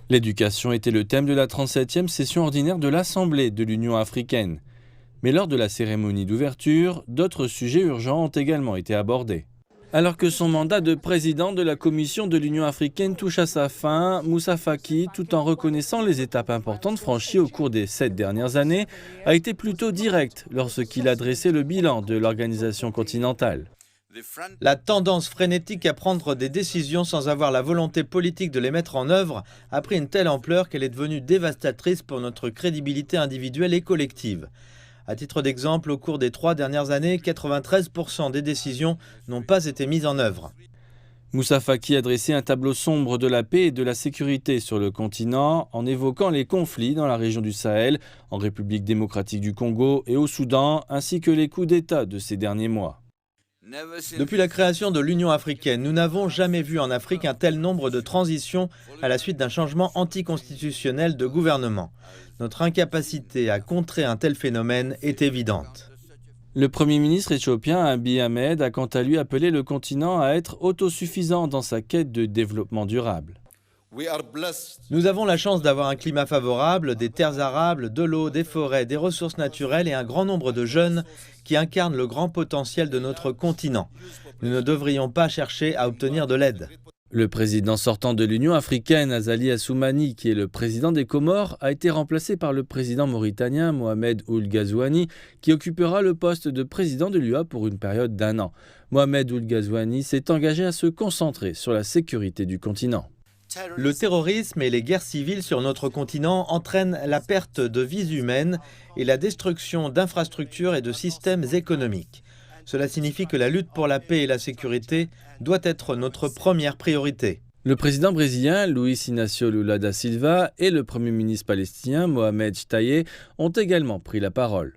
L'éducation était le thème de la 37e session ordinaire de l'Assemblée de l'Union africaine. Mais lors de la cérémonie d'ouverture, d'autres sujets urgents ont également été abordés. Alors que son mandat de président de la Commission de l'Union africaine touche à sa fin, Moussa Faki, tout en reconnaissant les étapes importantes franchies au cours des 7 dernières années, a été plutôt direct lorsqu'il a dressé le bilan de l'organisation continentale. La tendance frénétique à prendre des décisions sans avoir la volonté politique de les mettre en œuvre a pris une telle ampleur qu'elle est devenue dévastatrice pour notre crédibilité individuelle et collective. À titre d'exemple, au cours des 3 dernières années, 93% des décisions n'ont pas été mises en œuvre. Moussa Faki a dressé un tableau sombre de la paix et de la sécurité sur le continent en évoquant les conflits dans la région du Sahel, en République démocratique du Congo et au Soudan, ainsi que les coups d'État de ces derniers mois. Depuis la création de l'Union africaine, nous n'avons jamais vu en Afrique un tel nombre de transitions à la suite d'un changement anticonstitutionnel de gouvernement. Notre incapacité à contrer un tel phénomène est évidente. Le Premier ministre éthiopien Abiy Ahmed a quant à lui appelé le continent à être autosuffisant dans sa quête de développement durable. Nous avons la chance d'avoir un climat favorable, des terres arables, de l'eau, des forêts, des ressources naturelles et un grand nombre de jeunes qui incarnent le grand potentiel de notre continent. Nous ne devrions pas chercher à obtenir de l'aide. Le président sortant de l'Union africaine, Azali Assoumani, qui est le président des Comores, a été remplacé par le président mauritanien Mohamed Ould Ghazouani, qui occupera le poste de président de l'UA pour une période d'1 an. Mohamed Ould Ghazouani s'est engagé à se concentrer sur la sécurité du continent. Le terrorisme et les guerres civiles sur notre continent entraînent la perte de vies humaines et la destruction d'infrastructures et de systèmes économiques. Cela signifie que la lutte pour la paix et la sécurité doit être notre première priorité. Le président brésilien Luiz Inácio Lula da Silva et le premier ministre palestinien Mohamed Shtayyeh ont également pris la parole.